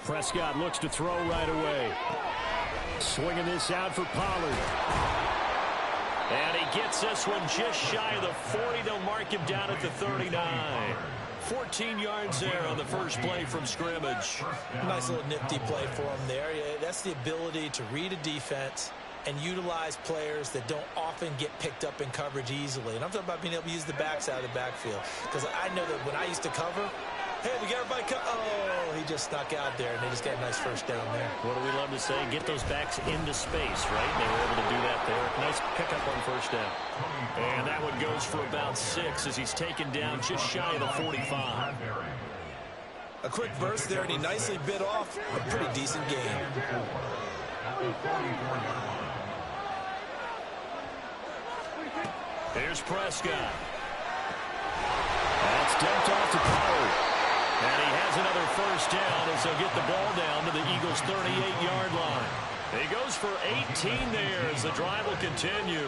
Prescott looks to throw right away. Swinging this out for Pollard. And he gets this one just shy of the 40. They'll mark him down at the 39. 14 yards there on the first play from scrimmage. Nice little nifty play for him there. Yeah, that's the ability to read a defense and utilize players that don't often get picked up in coverage easily. And I'm talking about being able to use the backside of the backfield. Because I know that when I used to cover, hey, we got everybody oh, he just snuck out there, and they just got a nice first down there. What do we love to say? Get those backs into space, right? They were able to do that there. Nice pickup on first down. And that one goes for about 6 as he's taken down just shy of the 45. A quick burst there, and he nicely bit off a pretty decent game. Here's Prescott. That's dumped off to Pollard. And he has another first down as they'll get the ball down to the Eagles' 38-yard line. He goes for 18 there as the drive will continue.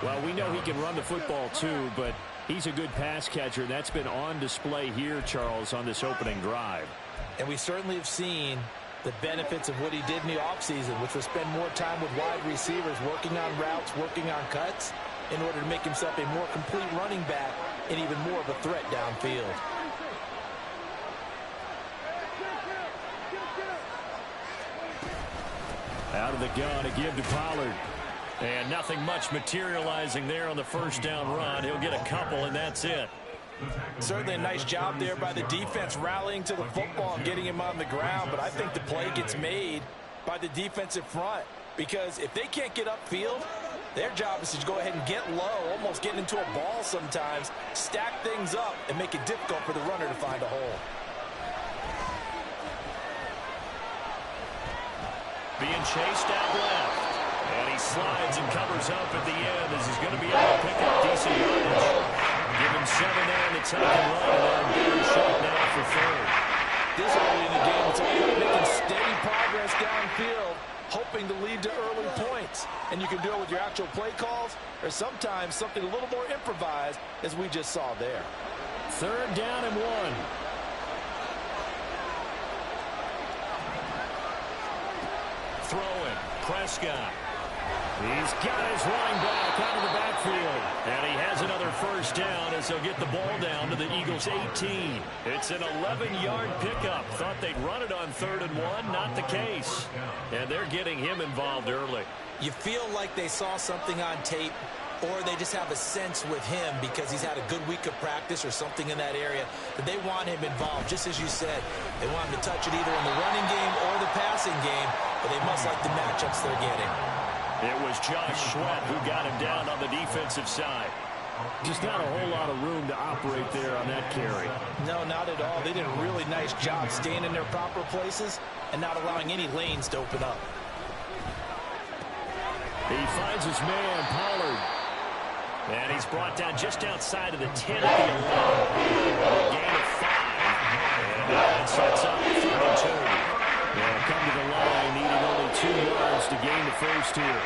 Well, we know he can run the football too, but he's a good pass catcher. That's been on display here, Charles, on this opening drive. And we certainly have seen the benefits of what he did in the offseason, which was spend more time with wide receivers, working on routes, working on cuts, in order to make himself a more complete running back and even more of a threat downfield. Out of the gun to give to Pollard. And nothing much materializing there on the first down run. He'll get a couple, and that's it. Certainly a nice job there by the defense rallying to the football and getting him on the ground, but I think the play gets made by the defensive front, because if they can't get upfield, their job is to go ahead and get low, almost get into a ball sometimes, stack things up, and make it difficult for the runner to find a hole. Being chased out left. And he slides and covers up at the end as he's going to be able to pick up decent yardage. Give him 7 there in the tuck and run, and they're in better shape now for third. This early in the game, it's all about making steady progress downfield, hoping to lead to early points. And you can do it with your actual play calls, or sometimes something a little more improvised, as we just saw there. 3rd down and 1. Throwing, Prescott. He's got his running back out of the backfield. And he has another first down as they'll get the ball down to the Eagles' 18. It's an 11-yard pickup. Thought they'd run it on 3rd and 1. Not the case. And they're getting him involved early. You feel like they saw something on tape, or they just have a sense with him because he's had a good week of practice or something in that area that they want him involved. Just as you said, they want him to touch it either in the running game or the passing game, but they must like the matchups they're getting. It was Josh Sweat who got him down on the defensive side. Just not a whole lot of room to operate there on that carry. No, not at all. They did a really nice job staying in their proper places and not allowing any lanes to open up. He finds his man, Pollard. And he's brought down just outside of the 10 at the 11. A gain of 5. And that sets up 3rd and 2. They'll come to the line, needing only 2 yards to gain the first here.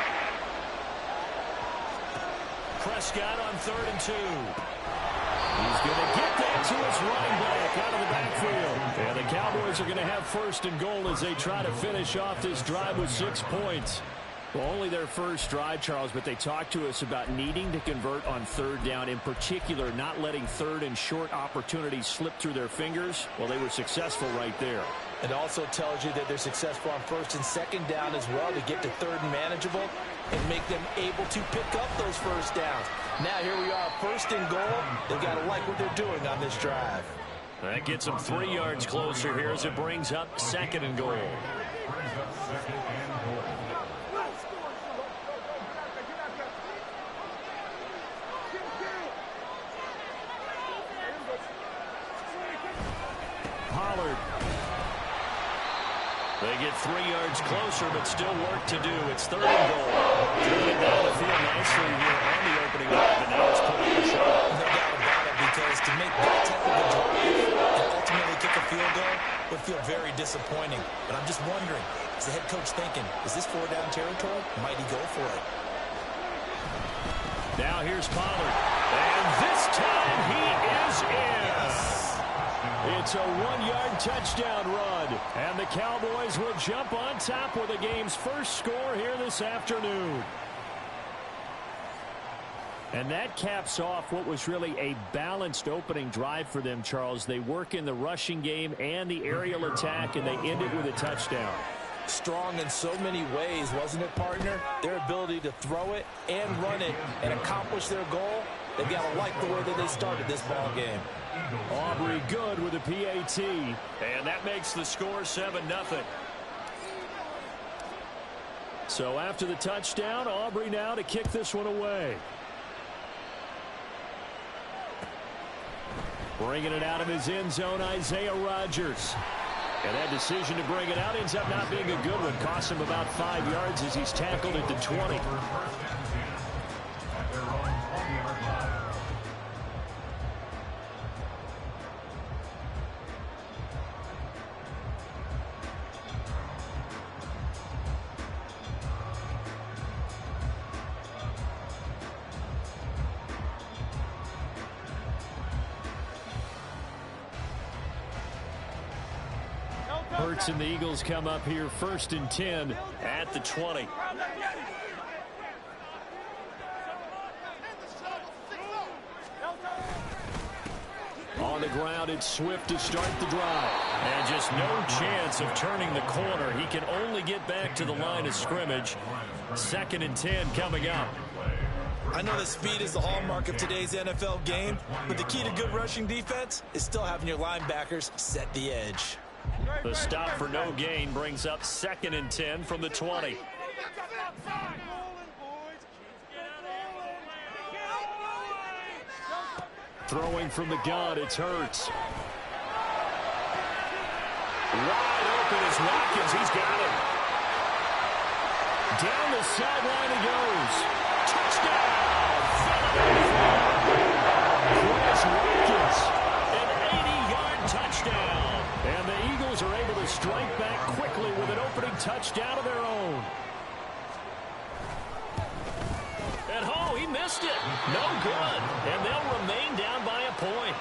Prescott on 3rd and 2. He's going to get that to his running back out of the backfield. And the Cowboys are going to have 1st and goal as they try to finish off this drive with 6 points. Well, only their first drive, Charles, but they talked to us about needing to convert on 3rd down, in particular not letting 3rd and short opportunities slip through their fingers. Well, they were successful right there. It also tells you that they're successful on 1st and 2nd down as well to get to 3rd and manageable and make them able to pick up those first downs. Now here we are, 1st and goal. They've got to like what they're doing on this drive. That gets them 3 yards closer here as it brings up 2nd and goal. Pollard. They get 3 yards closer, but still work to do. It's 3rd and goal. Driven down the field nicely here on the opening drive, and now it's put up a shot. No doubt about it, because to make that type of a drive and ultimately kick a field goal would feel very disappointing. But I'm just wondering, is the head coach thinking, is this 4-down territory? Might he go for it? Now here's Pollard. And this time he is in. Yes. It's a 1-yard touchdown run. And the Cowboys will jump on top with the game's first score here this afternoon. And that caps off what was really a balanced opening drive for them, Charles. They work in the rushing game and the aerial attack, and they end it with a touchdown. Strong in so many ways, wasn't it, partner? Their ability to throw it and run it and accomplish their goal, they've got to like the way that they started this ball game. Aubrey good with a PAT, and that makes the score 7-0. So after the touchdown, Aubrey now to kick this one away. Bringing it out of his end zone, Isaiah Rodgers. And that decision to bring it out ends up not being a good one. Costs him about 5 yards as he's tackled at the 20. Hurts and the Eagles come up here 1st and 10 at the 20. On the ground, it's Swift to start the drive. And just no chance of turning the corner. He can only get back to the line of scrimmage. 2nd and 10 coming up. I know that speed is the hallmark of today's NFL game, but the key to good rushing defense is still having your linebackers set the edge. The stop for no gain brings up 2nd and 10 from the 20. Throwing from the gun, it's Hurts. Wide open is Watkins. He's got it. Down the sideline he goes. Touchdown! Chris Watkins. An 80-yard touchdown. And the Eagles are able to strike back quickly with an opening touchdown of their own. And oh, he missed it. No good. And they'll remain down by a point.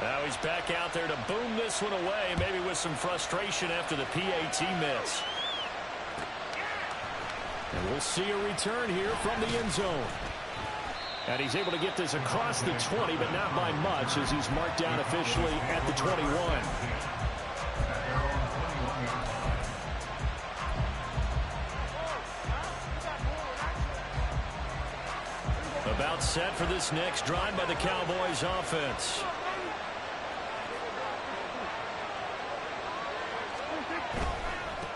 Now he's back out there to boom this one away, maybe with some frustration after the PAT miss. And we'll see a return here from the end zone. And he's able to get this across the 20, but not by much, as he's marked down officially at the 21. About set for this next drive by the Cowboys offense.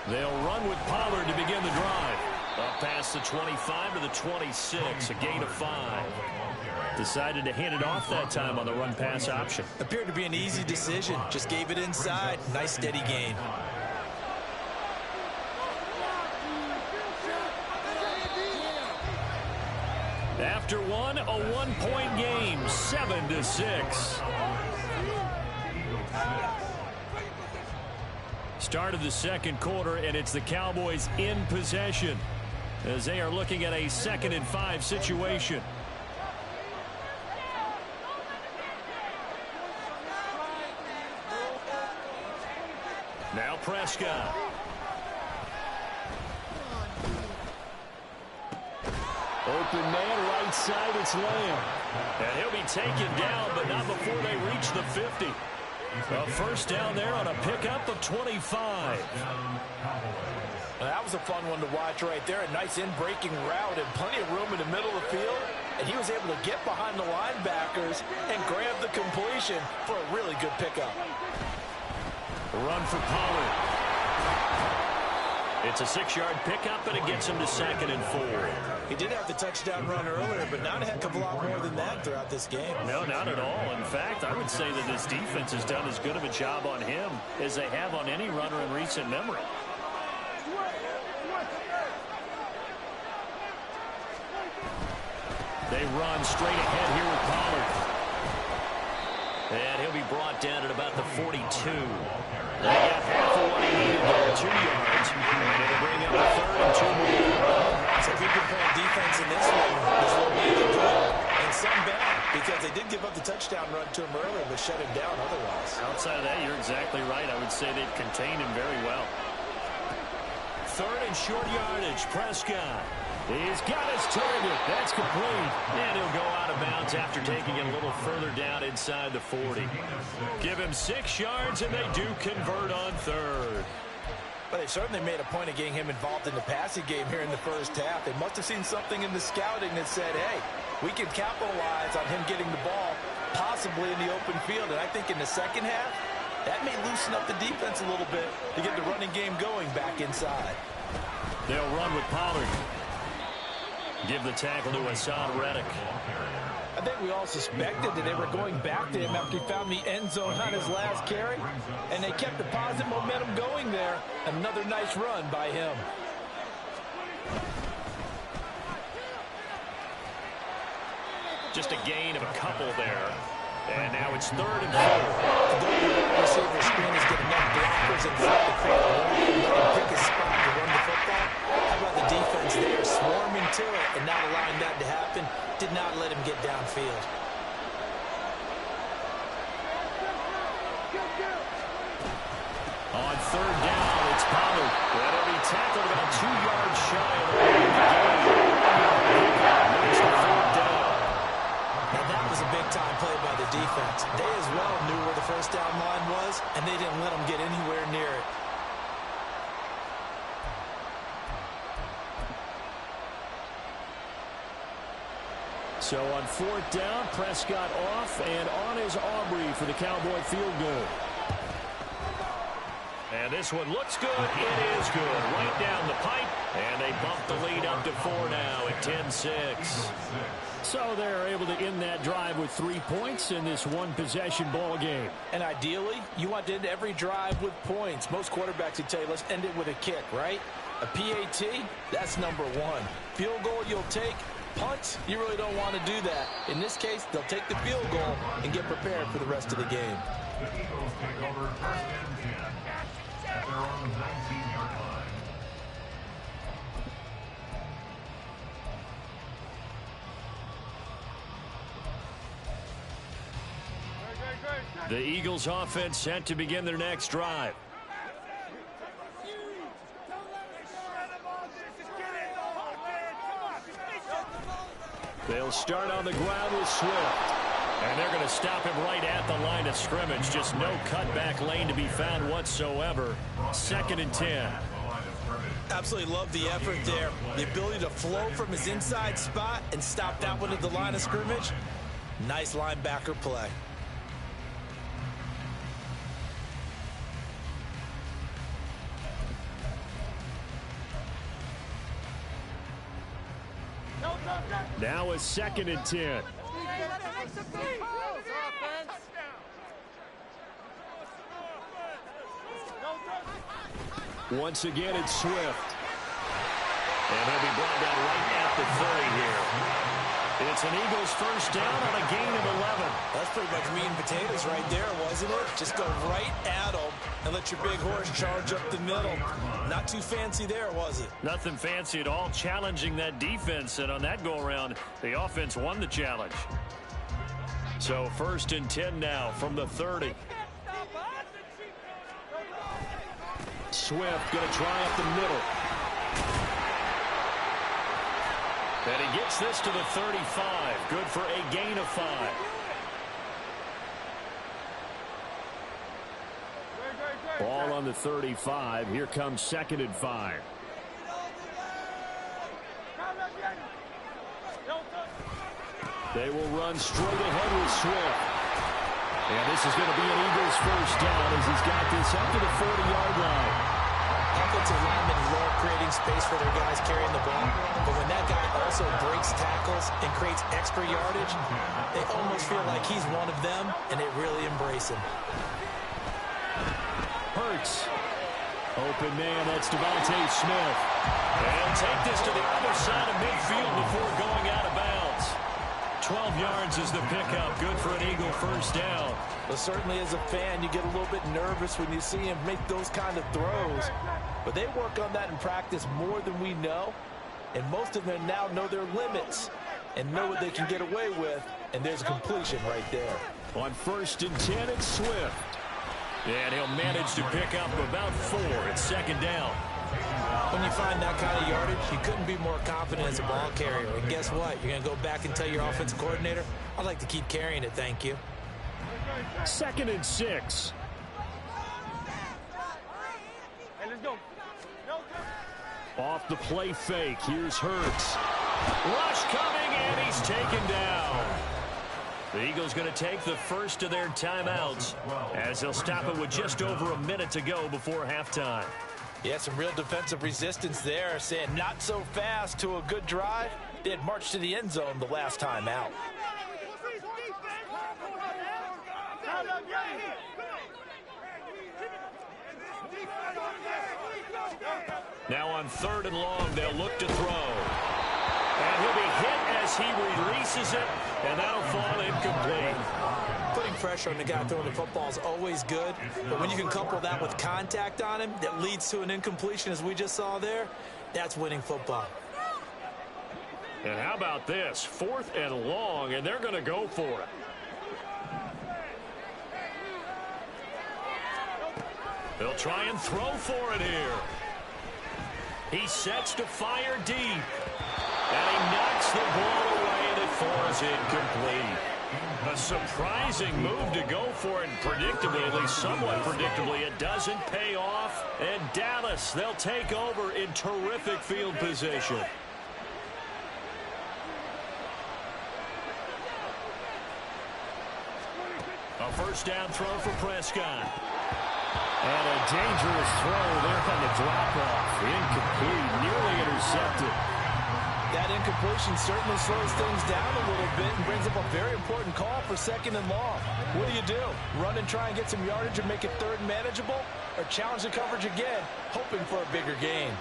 They'll run with Pollard to begin the drive. Up past the 25 to the 26, a gain of 5. Decided to hand it off that time on the run-pass option. Appeared to be an easy decision. Just gave it inside. Nice steady gain. After one, a one-point game, 7-6. Start of the second quarter, and it's the Cowboys in possession as they are looking at a 2nd and 5 situation. Now Prescott. Open man, right side, it's Lamb. And he'll be taken down, but not before they reach the 50. A first down there on a pickup of 25. Well, that was a fun one to watch right there. A nice in-breaking route and plenty of room in the middle of the field. And he was able to get behind the linebackers and grab the completion for a really good pickup. Run for Pollard. It's a 6-yard pickup, and it gets him to 2nd and 4. He did have the touchdown run earlier, but not a heck of a lot more than that throughout this game. No, not at all. In fact, I would say that this defense has done as good of a job on him as they have on any runner in recent memory. They run straight ahead here with Pollard. And he'll be brought down at about the 42. They got half of what he needed there, 2 yards. And it'll bring up a 3rd and 2 more. That's a good point. defense in this one was a little bit good and some bad because they did give up the touchdown run to him earlier but shut him down otherwise. Outside of that, you're exactly right. I would say they've contained him very well. Third and short yardage. Prescott. He's got his target. That's complete. And he'll go out of bounds after taking it a little further down inside the 40. Give him 6 yards, and they do convert on third. But they certainly made a point of getting him involved in the passing game here in the first half. They must have seen something in the scouting that said, hey, we can capitalize on him getting the ball, possibly in the open field. And I think in the second half, that may loosen up the defense a little bit to get the running game going back inside. They'll run with Pollard. Give the tackle to Hassan Reddick. I think we all suspected that they were going back to him after he found the end zone on his last carry, and they kept the positive momentum going there. Another nice run by him. Just a gain of a couple there. And now it's 3rd and 4. The receiver screen is getting enough blockers in front to create a hole and let him pick his spot to run the football. How about the defense there swarming to it and not allowing that to happen? Did not let him get downfield. On 3rd down, it's Pollard. That'll be tackled about 2 yards shy of the game. There's the 4th down. Now that was a big-time play by the defense. They as well knew where the first down line was, and they didn't let them get anywhere near it. So on 4th down, Prescott off, and on is Aubrey for the Cowboy field goal. And this one looks good. It is good. Right down the pipe, and they bump the lead up to 4 now at 10-6. So they're able to end that drive with 3 points in this one-possession ball game. And ideally, you want to end every drive with points. Most quarterbacks would tell you, let's end it with a kick, right? A PAT, that's number 1. Field goal you'll take. Punts, you really don't want to do that. In this case, they'll take the field goal and get prepared for the rest of the game. The Eagles take over 1st and 10 at their own 19-yard line. The Eagles offense set to begin their next drive. They'll start on the ground with Swift. And they're going to stop him right at the line of scrimmage. Just no cutback lane to be found whatsoever. 2nd and 10. Absolutely love the effort there. The ability to flow from his inside spot and stop that one at the line of scrimmage. Nice linebacker play. Now a 2nd and 10. Once again, it's Swift. And he'll be brought down right at the 30 here. It's an Eagles first down on a gain of 11. That's pretty much meat and potatoes right there, wasn't it? Just go right at them and let your big horse charge up the middle. Not too fancy there, was it? Nothing fancy at all, challenging that defense. And on that go-around, the offense won the challenge. So 1st and 10 now from the 30. Swift going to try up the middle. And he gets this to the 35. Good for a gain of 5. Ball on the 35. Here comes 2nd and 5. They will run straight ahead with Swift. And this is going to be an Eagles first down as he's got this up to the 40-yard line. Offensive linemen love creating space for their guys carrying the ball. But when that guy also breaks tackles and creates extra yardage, they almost feel like he's one of them, and they really embrace him. Hurts. Open man, that's Devontae Smith. They'll take this to the other side of midfield before going out of bounds. 12 yards is the pickup. Good for an Eagle first down. Well, certainly as a fan, you get a little bit nervous when you see him make those kind of throws. But they work on that in practice more than we know. And most of them now know their limits and know what they can get away with. And there's a completion right there. On 1st and 10, it's Swift. And he'll manage to pick up about 4. It's 2nd down. When you find that kind of yardage, you couldn't be more confident as a ball carrier. And guess what? You're going to go back and tell your offensive coordinator, I'd like to keep carrying it, thank you. 2nd and 6. Hey, let's go. Off the play fake, here's Hurts. Rush coming, and he's taken down. The Eagles going to take the first of their timeouts as they'll stop it with just over a minute to go before halftime. Yeah, some real defensive resistance there, saying not so fast to a good drive. They had marched to the end zone the last time out. Now on 3rd and long, they'll look to throw. And he'll be hit as he releases it, and that'll fall incomplete. Putting pressure on the guy throwing the football is always good, but when you can couple that with contact on him that leads to an incompletion, as we just saw there, that's winning football. And how about this? 4th and long, and they're going to go for it. They'll try and throw for it here. He sets to fire deep. And he knocks the ball away, and it falls incomplete. A surprising move to go for it, and predictably, at least somewhat predictably, it doesn't pay off. And Dallas, they'll take over in terrific field position. A 1st down throw for Prescott. And a dangerous throw there on the drop-off. Incomplete, nearly intercepted. That incompletion certainly slows things down a little bit and brings up a very important call for 2nd and long. What do? Run and try and get some yardage and make it 3rd and manageable? Or challenge the coverage again, hoping for a bigger gain?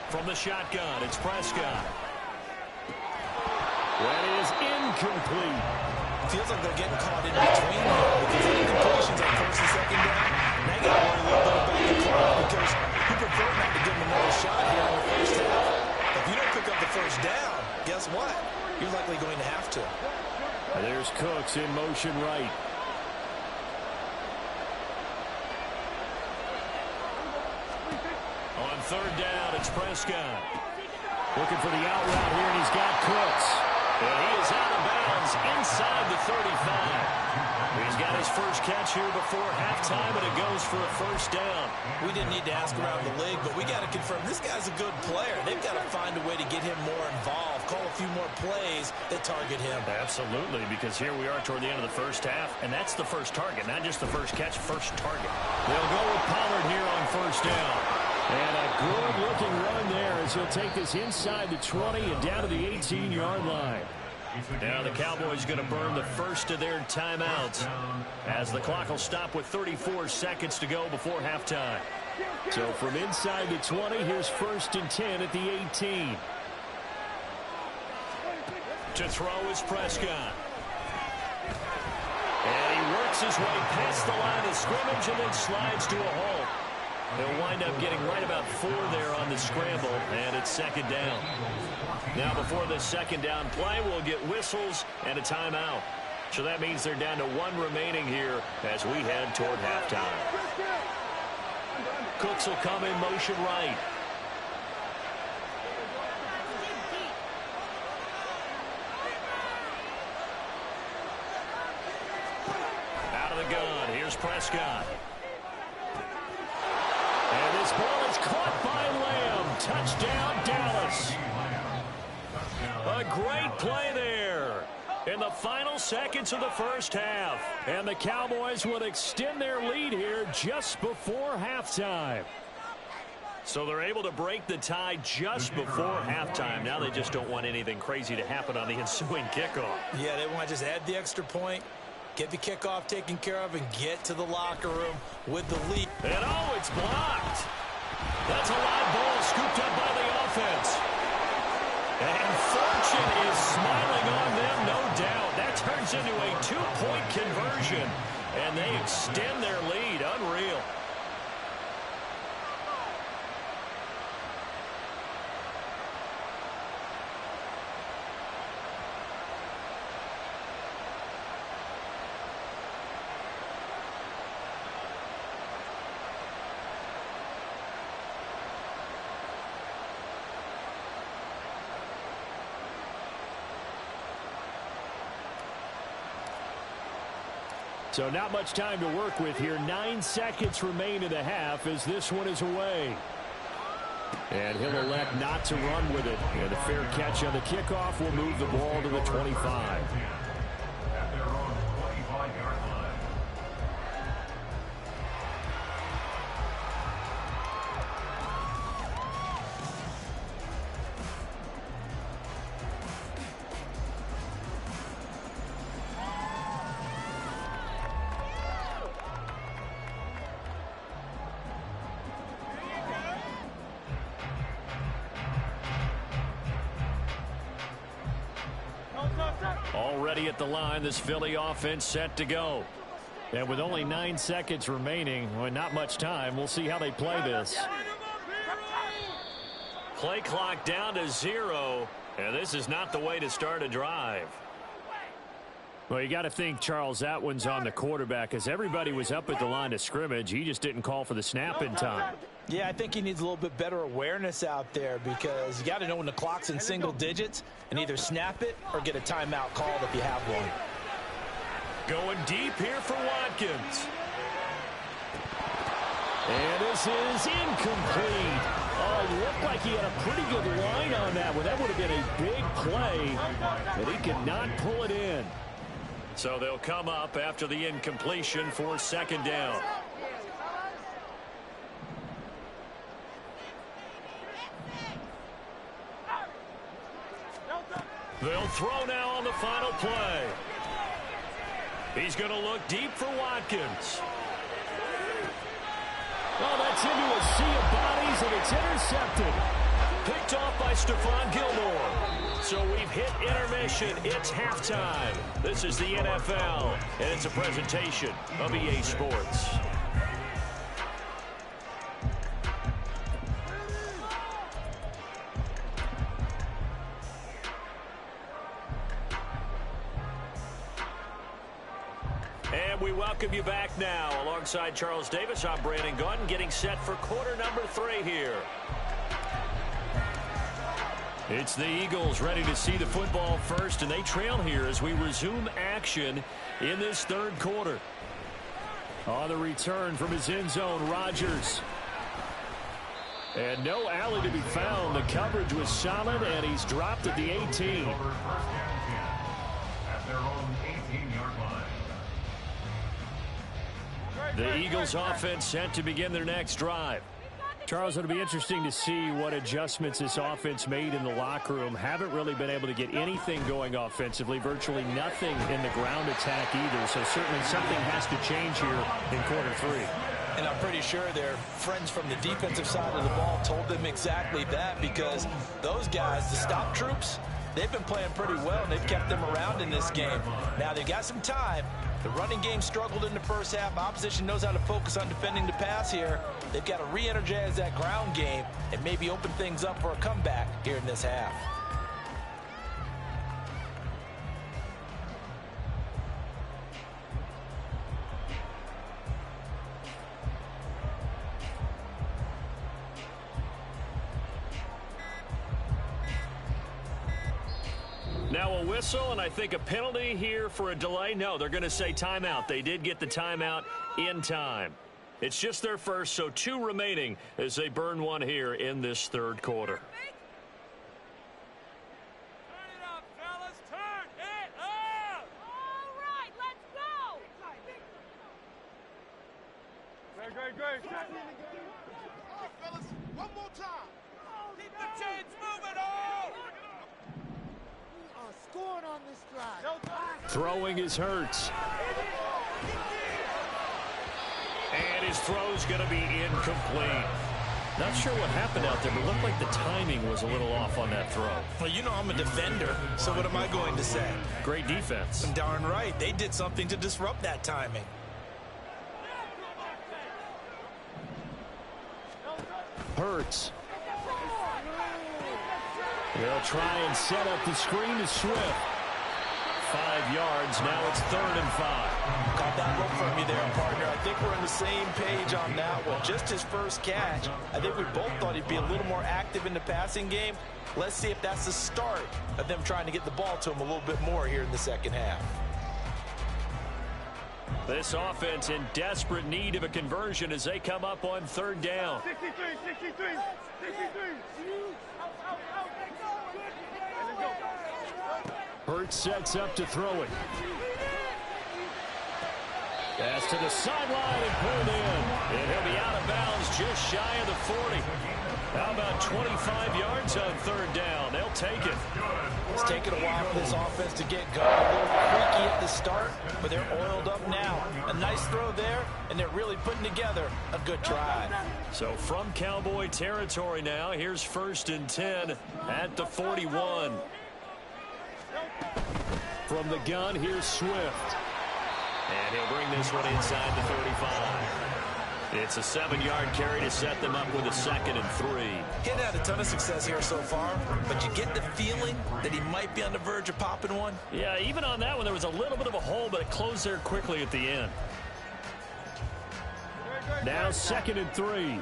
From the shotgun, it's Prescott. That is incomplete. Feels like they're getting caught in between here because the incompletions on 1st and 2nd down. Now you got to worry a little bit about the clock because you prefer not to give them another shot here in the 1st half. If you don't pick up the 1st down, guess what? You're likely going to have to. There's Cooks in motion right. On 3rd down, it's Prescott. Looking for the out route here, and he's got Cooks. And he is out of bounds inside the 35. He's got his first catch here before halftime, and it goes for a 1st down. We didn't need to ask around the league, but we got to confirm this guy's a good player. They've got to find a way to get him more involved, call a few more plays that target him. Absolutely, because here we are toward the end of the 1st half, and that's the first target, not just the first catch, first target. They'll go with Pollard here on 1st down. And a good-looking run there as he'll take this inside the 20 and down to the 18-yard line. Now the Cowboys going to burn the first of their timeouts as the clock will stop with 34 seconds to go before halftime. So from inside the 20, here's 1st and 10 at the 18. To throw is Prescott. And he works his way past the line of scrimmage and then slides to a halt. They'll wind up getting right about 4 there on the scramble, and it's 2nd down. Now before the 2nd down play, we'll get whistles and a timeout. So that means they're down to 1 remaining here as we head toward halftime. Cooks will come in motion right. Out of the gun, here's Prescott. And this ball is caught by Lamb. Touchdown, Dallas. A great play there in the final seconds of the 1st half. And the Cowboys will extend their lead here just before halftime. So they're able to break the tie just before halftime. Now they just don't want anything crazy to happen on the ensuing kickoff. Yeah, they want to just add the extra point, get the kickoff taken care of, and get to the locker room with the lead. And oh, it's blocked. That's a live ball scooped up by the offense. And fortune is smiling on them, no doubt. That turns into a 2-point conversion. And they extend their lead. Unreal. So not much time to work with here. 9 seconds remain in the half as this one is away. And he'll elect not to run with it. And a fair catch on the kickoff will move the ball to the 25. At their own 25-yard line. Already at the line, this Philly offense set to go. And with only 9 seconds remaining, well, not much time, we'll see how they play this. Play clock down to 0, and this is not the way to start a drive. Well, you got to think, Charles, that one's on the quarterback, as everybody was up at the line of scrimmage. He just didn't call for the snap in time. Yeah, I think he needs a little bit better awareness out there because you got to know when the clock's in single digits and either snap it or get a timeout called if you have one. Going deep here for Watkins. And this is incomplete. Oh, it looked like he had a pretty good line on that one. That would have been a big play, but he could not pull it in. So they'll come up after the incompletion for second down. They'll throw now on the final play. He's going to look deep for Watkins. Oh, that's into a sea of bodies, and it's intercepted. Picked off by Stephon Gilmore. So we've hit intermission. It's halftime. This is the NFL, and it's a presentation of EA Sports. And we welcome you back now. Alongside Charles Davis, I'm Brandon Gunn, getting set for quarter number 3 here. It's the Eagles ready to see the football first, and they trail here as we resume action in this third quarter. On the return from his end zone, Rodgers. And no alley to be found. The coverage was solid, and he's dropped at the 18. At their own 18-yard line. The Eagles offense set to begin their next drive. Charles, it'll be interesting to see what adjustments this offense made in the locker room. Haven't really been able to get anything going offensively, virtually nothing in the ground attack either. So certainly something has to change here in quarter 3. And I'm pretty sure their friends from the defensive side of the ball told them exactly that, because those guys, the stop troops, they've been playing pretty well, and they've kept them around in this game. Now they've got some time. The running game struggled in the first half. Opposition knows how to focus on defending the pass here. They've got to re-energize that ground game and maybe open things up for a comeback here in this half. Now a whistle, and I think a penalty here for a delay. No, they're going to say timeout. They did get the timeout in time. It's just their first, so 2 remaining as they burn one here in this third quarter. Turn it up, fellas. Turn it up. All right, let's go. Great. Hey, fellas, one more time. Keep the chains moving on. Scoring on this drive. Throwing is Hurts. And his throw's going to be incomplete. Not sure what happened out there, but it looked like the timing was a little off on that throw. Well, you know I'm a defender, so what am I going to say? Great defense. Darn right. They did something to disrupt that timing. Hurts. They'll try and set up the screen to Swift. 5 yards. Now it's 3rd and 5. Caught that look from you there, partner. I think we're on the same page on that one. Just his first catch. I think we both thought he'd be a little more active in the passing game. Let's see if that's the start of them trying to get the ball to him a little bit more here in the second half. This offense in desperate need of a conversion as they come up on 3rd down. 63. Hurts sets up to throw it. Pass to the sideline and pulled in. And he'll be out of bounds just shy of the 40. How about 25 yards on 3rd down? They'll take it. It's taken a while for this offense to get going. A little creaky at the start, but they're oiled up now. A nice throw there, and they're really putting together a good drive. So from Cowboy territory now, here's 1st and 10 at the 41. From the gun, here's Swift. And he'll bring this one inside the 35. It's a 7-yard carry to set them up with a 2nd and 3. He had a ton of success here so far, but you get the feeling that he might be on the verge of popping one. Yeah, even on that one, there was a little bit of a hole, but it closed there quickly at the end. Now 2nd and 3.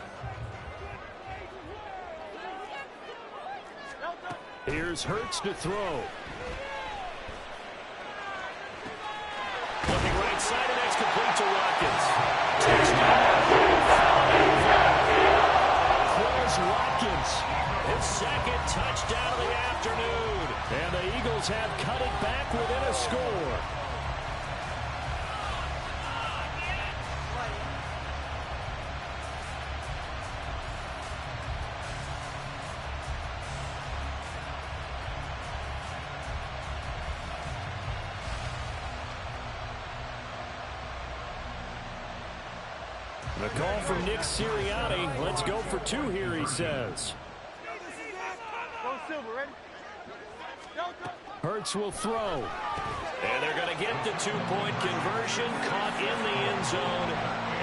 Here's Hurts to throw. Looking right side, and that's complete to Watkins. Touchdown. Chris Watkins, his 2nd touchdown of the afternoon. And the Eagles have cut it back within a score. The call from Nick Sirianni. Let's go for 2 here, he says. Hurts will throw. And they're going to get the 2-point conversion. Caught in the end zone.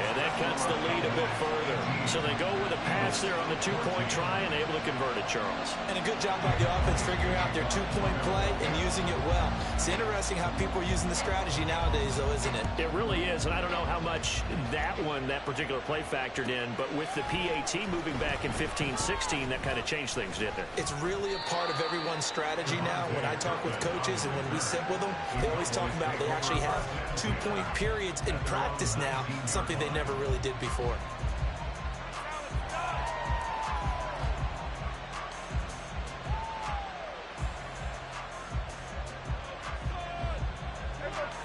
And that cuts the lead a bit further. So they go with a pass there on the 2-point try and able to convert it, Charles. And a good job by the offense figuring out their 2-point play and using it well. It's interesting how people are using the strategy nowadays, though, isn't it? It really is, and I don't know how much that particular play factored in, but with the PAT moving back in 15-16, that kind of changed things, didn't it? It's really a part of everyone's strategy now. When I talk with coaches and when we sit with them, they always talk about they actually have 2-point periods in practice now, something they never really did before.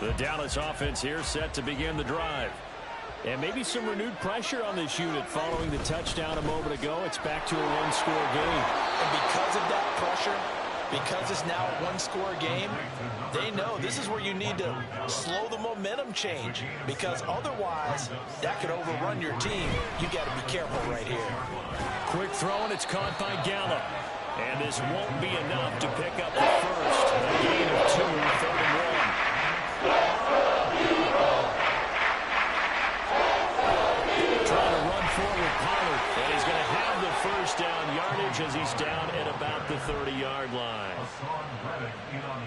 The Dallas offense here set to begin the drive. And maybe some renewed pressure on this unit following the touchdown a moment ago. It's back to a 1-score game. And because of that pressure, because it's now a 1-score game, they know this is where you need to slow the momentum change, because otherwise that could overrun your team. You got to be careful right here. Quick throw, and it's caught by Gallup. And this won't be enough to pick up the first. A gain of 2, 3rd and 1. Trying to run forward, Pollard, and he's going to have the first down yardage as he's down at about the 30-yard line.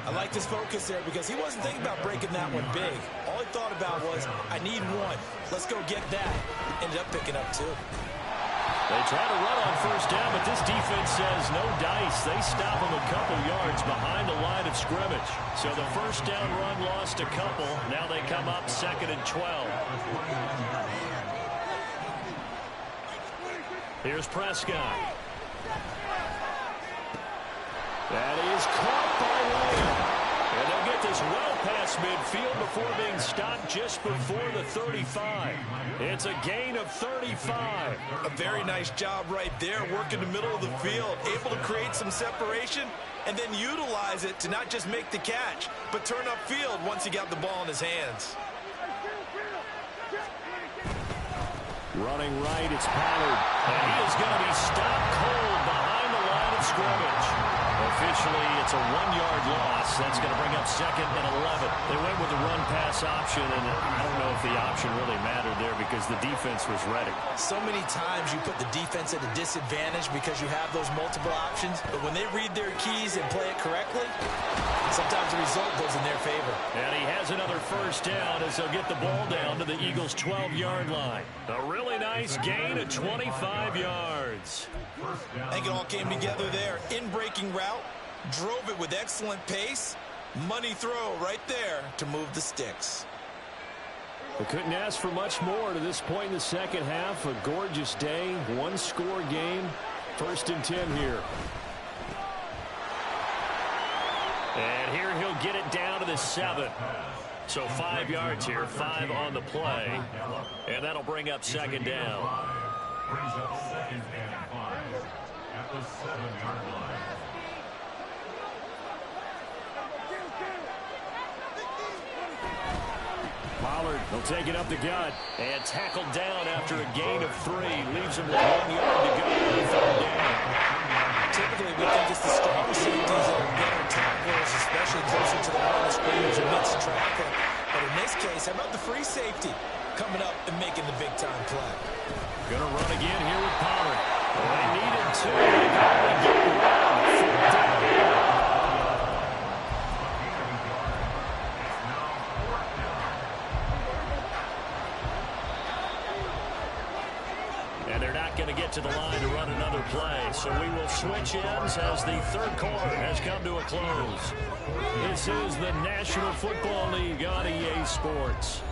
I like his focus there because he wasn't thinking about breaking that one big. All he thought about was, I need 1. Let's go get that. Ended up picking up 2. They try to run on first down, but this defense says no dice. They stop him a couple yards behind the line of scrimmage. So the first down run lost a couple. Now they come up 2nd and 12. Here's Prescott. That is caught by Lamb. And they'll get this well past midfield before being stopped just before the 35. It's a gain of 35. A very nice job right there, working the middle of the field, able to create some separation and then utilize it to not just make the catch, but turn upfield once he got the ball in his hands. Running right, it's Pollard. And he is going to be stopped cold behind the line of scrimmage. Officially, it's a 1-yard loss. That's going to bring up 2nd and 11. They went with the run-pass option, and I don't know if the option really mattered there because the defense was ready. So many times you put the defense at a disadvantage because you have those multiple options, but when they read their keys and play it correctly, sometimes the result goes in their favor. And he has another first down as they'll get the ball down to the Eagles' 12-yard line. A really nice gain of 25 yards. I think it all came together there. In-breaking route, drove it with excellent pace. Money throw right there to move the sticks. They couldn't ask for much more to this point in the second half. A gorgeous day, one-score game. 1st and 10 here. And here he'll get it down to the 7. So 5 yards here, 5 on the play. And that'll bring up 2nd down. Brings up 2nd and 5 at the 7-yard line. Pollard will take it up the gut and tackled down after a gain of 3. Leaves him with 1 yard to go on the 3rd down. Typically, we think it's the stronger safeties that are better tacklers, especially closer to the line of scrimmage amidst traffic. But in this case, how about the free safety coming up and making the big-time play? Going to run again here with Pollard. Well, they needed 2. They can only get 1. 4th down. And they're not going to get to the line to run another play. So we will switch ends as the 3rd quarter has come to a close. This is the National Football League on EA Sports.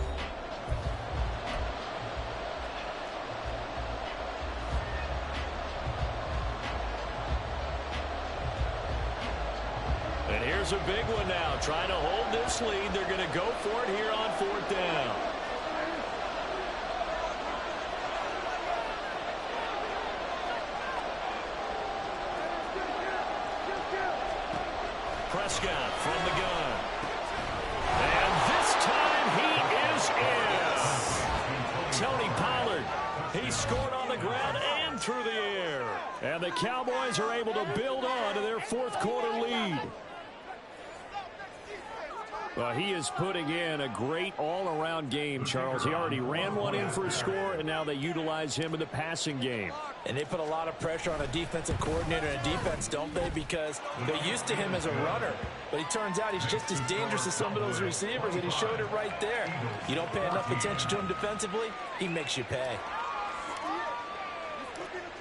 And here's a big one now. Trying to hold this lead. They're going to go for it here on 4th down. Prescott from the gun. And this time he is in. Tony Pollard. He scored on the ground and through the air. And the Cowboys are able to build on to their 4th quarter lead. Well, he is putting in a great all-around game, Charles. He already ran one in for a score, and now they utilize him in the passing game. And they put a lot of pressure on a defensive coordinator and a defense, don't they? Because they're used to him as a runner. But it turns out he's just as dangerous as some of those receivers, and he showed it right there. You don't pay enough attention to him defensively, he makes you pay.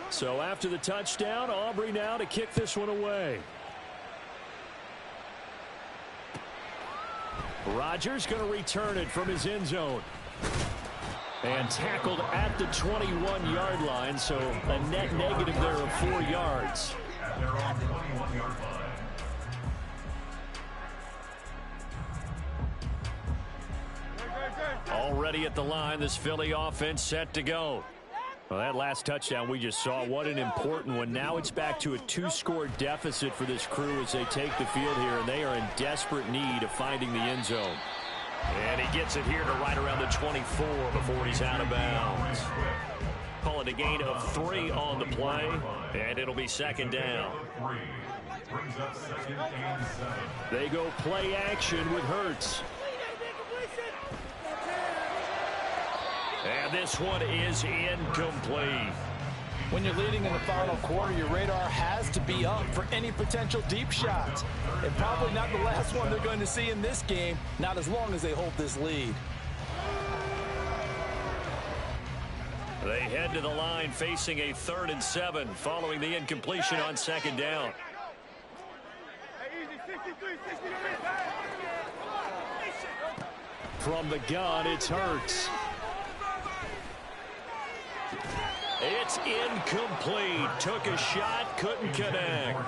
So after the touchdown, Aubrey now to kick this one away. Rodgers going to return it from his end zone. And tackled at the 21-yard line, so a net negative there of 4 yards. At their own 21-yard line. Already at the line, this Philly offense set to go. Well, that last touchdown we just saw, what an important one. Now it's back to a 2-score deficit for this crew as they take the field here, and they are in desperate need of finding the end zone. And he gets it here to right around the 24 before he's out of bounds. Call it a gain of 3 on the play, and it'll be 2nd down. Brings up 2nd and 7. They go play action with Hurts. And this one is incomplete. When you're leading in the final quarter, your radar has to be up for any potential deep shots. And probably not the last one they're going to see in this game, not as long as they hold this lead. They head to the line facing a 3rd and 7 following the incompletion on 2nd down. From the gun, it's Hurts. It's incomplete. Took a shot, couldn't connect.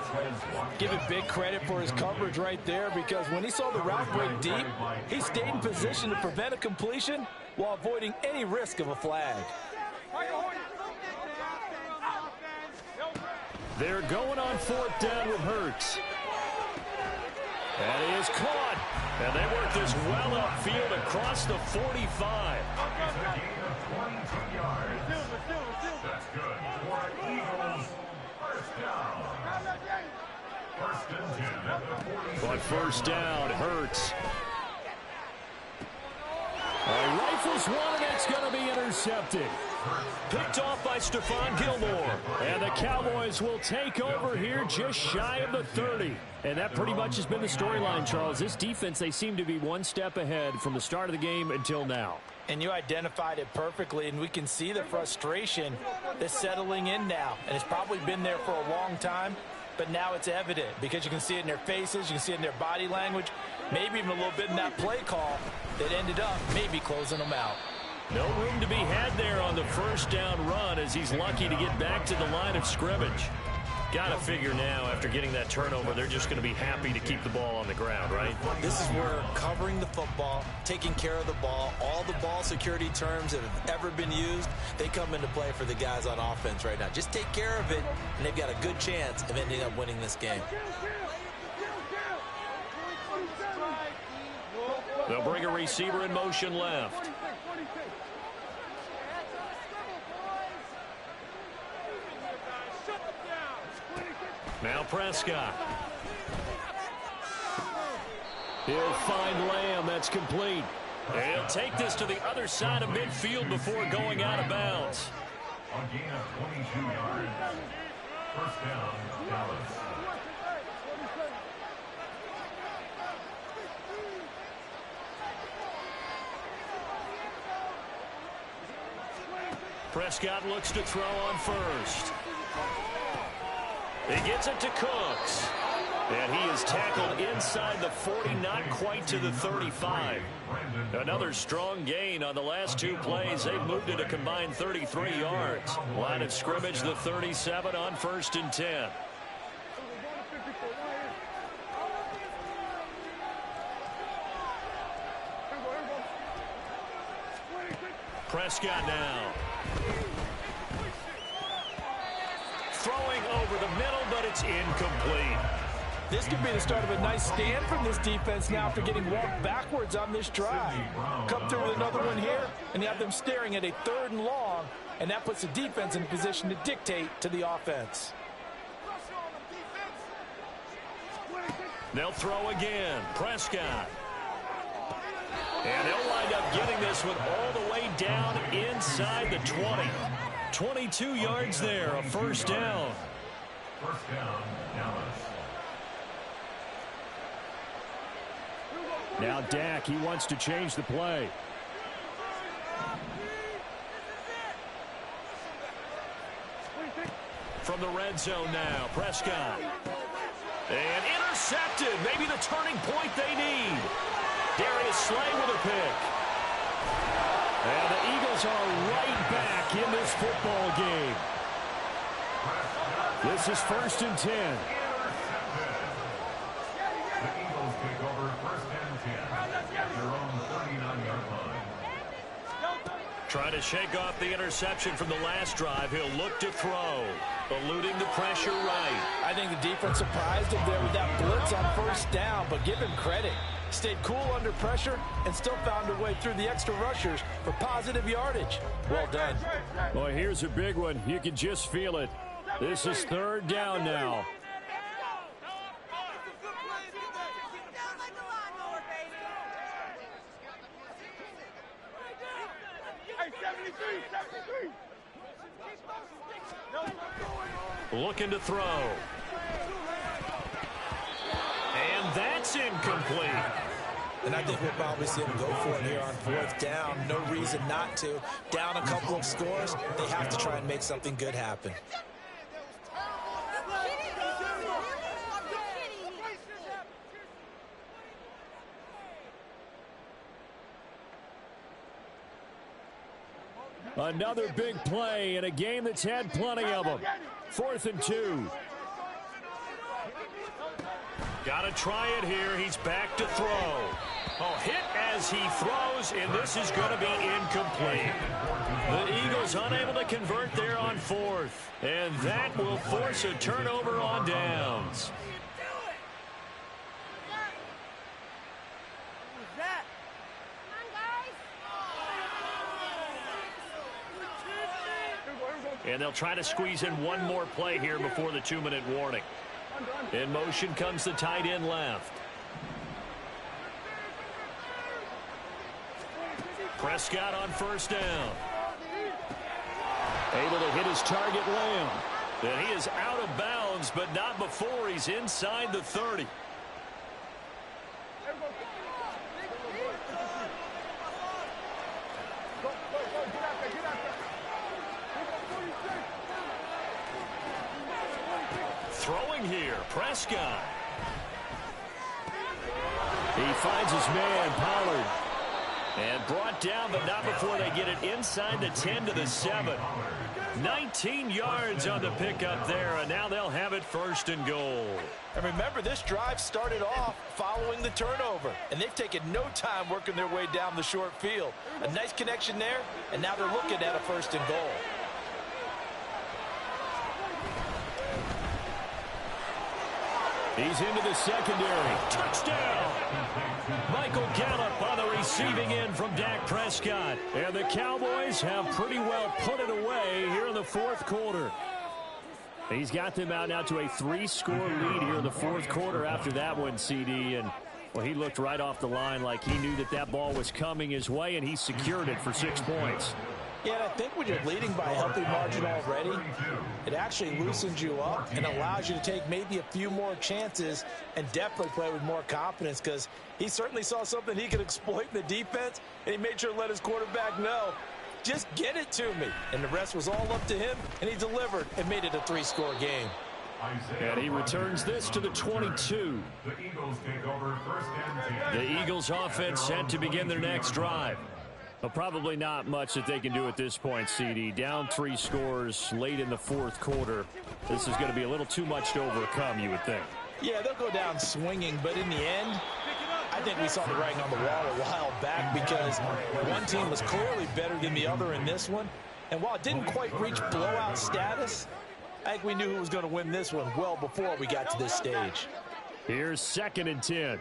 Give it big credit for his coverage right there, because when he saw the route break deep, he stayed in position to prevent a completion while avoiding any risk of a flag. They're going on 4th down with Hurts. And he is caught. And they work this well upfield across the 45. That's good for Eagles. 1st down. First and 10 at the 40. On first down, Hurts. Rifles one, and it's going to be intercepted. Picked off by Stephon Gilmore. And the Cowboys will take over here just shy of the 30. And that pretty much has been the storyline, Charles. This defense, they seem to be one step ahead from the start of the game until now. And you identified it perfectly, and we can see the frustration that's settling in now. And it's probably been there for a long time, but now it's evident because you can see it in their faces, you can see it in their body language, maybe even a little bit in that play call that ended up maybe closing them out. No room to be had there on the first down run as he's lucky to get back to the line of scrimmage. Got to figure now, after getting that turnover, they're just going to be happy to keep the ball on the ground, right? This is where covering the football, taking care of the ball, all the ball security terms that have ever been used, they come into play for the guys on offense right now. Just take care of it, and they've got a good chance of ending up winning this game. They'll bring a receiver in motion left. Now Prescott. He'll find Lamb. That's complete. He'll take this to the other side of midfield before going out of bounds. A gain of 22 yards. First down, Dallas. Prescott looks to throw on first. He gets it to Cooks. And he is tackled inside the 40, not quite to the 35. Another strong gain on the last two plays. They've moved it a combined 33 yards. Line of scrimmage, the 37 on first and 10. Prescott now. Throwing over the middle, but it's incomplete. This could be the start of a nice stand from this defense now after getting walked backwards on this drive. Come through with another one here, and you have them staring at a 3rd and long, and that puts the defense in a position to dictate to the offense. They'll throw again. Prescott. And they'll wind up getting this one all the way down inside the 20. 22 yards there, a first down. First down, Dallas. Now Dak, he wants to change the play. From the red zone now, Prescott. And intercepted, maybe the turning point they need. Darius Slay with a pick. And the Eagles are right back in this football game. This is first and 10. The Eagles take over first and 10 at their own 39-yard line. Trying to shake off the interception from the last drive. He'll look to throw. Eluding the pressure right. I think the defense surprised him there with that blitz on first down, but give him credit. Stayed cool under pressure and still found a way through the extra rushers for positive yardage. Well done. Boy, here's a big one. You can just feel it. This is 3rd down now. Looking to throw. And that's incomplete. And I think we'll probably see him go for it here on 4th down. No reason not to. Down a couple of scores, they have to try and make something good happen. Another big play in a game that's had plenty of them. 4th and 2. Got to try it here. He's back to throw. Oh, hit as he throws, and this is going to be incomplete. The Eagles unable to convert there on 4th, and that will force a turnover on downs. And they'll try to squeeze in one more play here before the 2-minute warning. In motion comes the tight end left. Prescott on first down. Able to hit his target, Lamb. And he is out of bounds, but not before he's inside the 30. Throwing here, Prescott. He finds his man, Pollard. And brought down, but not before they get it inside the 10 to the 7. 19 yards on the pickup there, and now they'll have it first and goal. And remember, this drive started off following the turnover, and they've taken no time working their way down the short field. A nice connection there, and now they're looking at a first and goal. He's into the secondary. Touchdown! Michael Gallup on the receiving end from Dak Prescott. And the Cowboys have pretty well put it away here in the fourth quarter. He's got them out now to a 3-score lead here in the fourth quarter after that one, CD. And, well, he looked right off the line like he knew that that ball was coming his way, and he secured it for 6 points. Yeah, and I think when you're leading by a healthy margin already, it actually loosens you up and allows you to take maybe a few more chances and definitely play with more confidence, because he certainly saw something he could exploit in the defense, and he made sure to let his quarterback know, just get it to me. And the rest was all up to him, and he delivered and made it a 3-score game. And he returns this to the 22. The Eagles take over first and 10. The Eagles offense set to begin their next drive. Well, probably not much that they can do at this point, CD. Down 3 scores late in the fourth quarter. This is going to be a little too much to overcome, you would think. Yeah, they'll go down swinging, but in the end, I think we saw the writing on the wall a while back, because one team was clearly better than the other in this one. And while it didn't quite reach blowout status, I think we knew who was going to win this one well before we got to this stage. Here's 2nd and 10.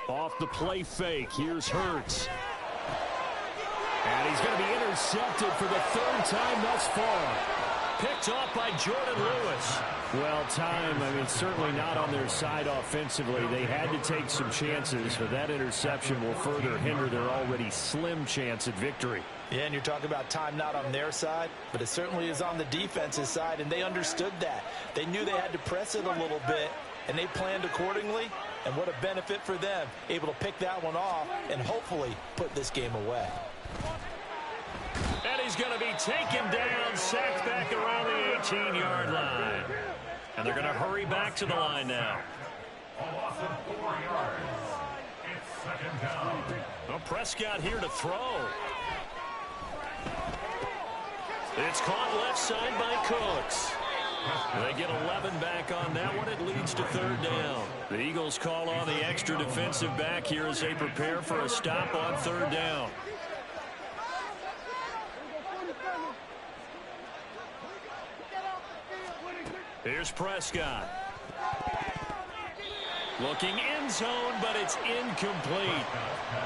Off the play fake, here's Hurts. And he's going to be intercepted for the 3rd time thus far. Picked off by Jordan Lewis. Well, time, I mean, certainly not on their side offensively. They had to take some chances, but that interception will further hinder their already slim chance at victory. Yeah, and you're talking about time not on their side, but it certainly is on the defense's side, and they understood that. They knew they had to press it a little bit, and they planned accordingly. And what a benefit for them, able to pick that one off and hopefully put this game away. And he's going to be taken down, sacked back around the 18-yard line. And they're going to hurry back to the line now. A loss of 4 yards. It's 2nd down. Well, Prescott here to throw. It's caught left side by Cooks. They get 11 back on that one. It leads to 3rd down. The Eagles call on the extra defensive back here as they prepare for a stop on 3rd down. Here's Prescott. Looking end zone, but it's incomplete.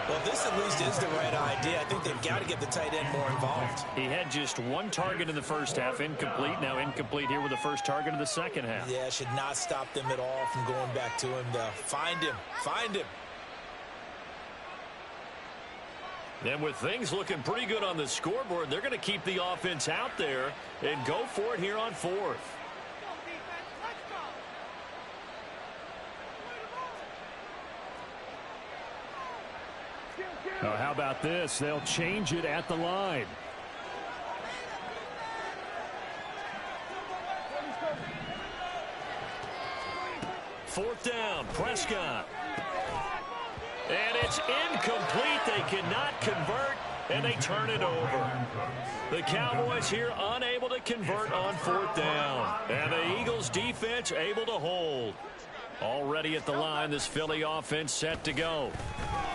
Well, this at least is the right idea. I think they've got to get the tight end more involved. He had just 1 target in the first half, incomplete. Now incomplete here with the first target of the second half. Yeah, should not stop them at all from going back to him to find him. Find him. And with things looking pretty good on the scoreboard, they're going to keep the offense out there and go for it here on 4th. Oh, how about this? They'll change it at the line. Fourth down, Prescott. And it's incomplete. They cannot convert, and they turn it over. The Cowboys here unable to convert on 4th down. And the Eagles defense able to hold. Already at the line, this Philly offense set to go.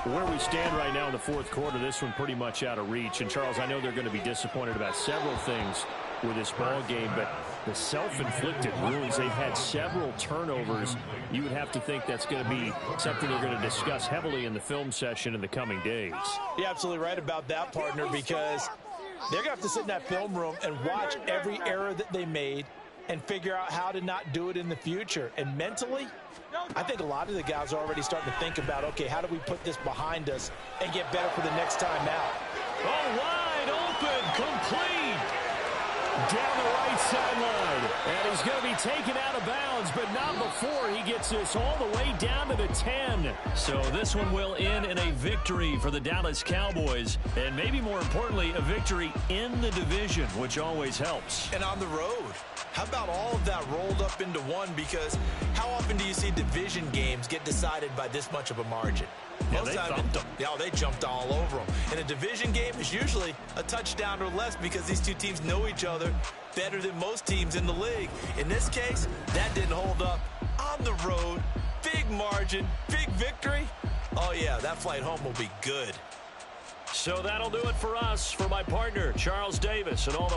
Where we stand right now in the fourth quarter, this one pretty much out of reach. And, Charles, I know they're going to be disappointed about several things with this ball game, but the self-inflicted wounds, they've had several turnovers. You would have to think that's going to be something they're going to discuss heavily in the film session in the coming days. You're absolutely right about that, partner, because They're going to have to sit in that film room and watch every error that they made and figure out how to not do it in the future. And mentally, I think a lot of the guys are already starting to think about, okay, how do we put this behind us and get better for the next time out? Oh, wide open, complete. Down the right sideline. And he's going to be taken out of bounds, but not before he gets this all the way down to the 10. So this one will end in a victory for the Dallas Cowboys. And maybe more importantly, a victory in the division, which always helps. And on the road. How about all of that rolled up into one? Because how often do you see division games get decided by this much of a margin? Yeah, they thumped them. Yeah, they jumped all over them. And a division game is usually a touchdown or less because these two teams know each other better than most teams in the league. In this case, that didn't hold up. On the road, big margin, big victory. Oh, yeah, that flight home will be good. So that'll do it for us. For my partner, Charles Davis, and all the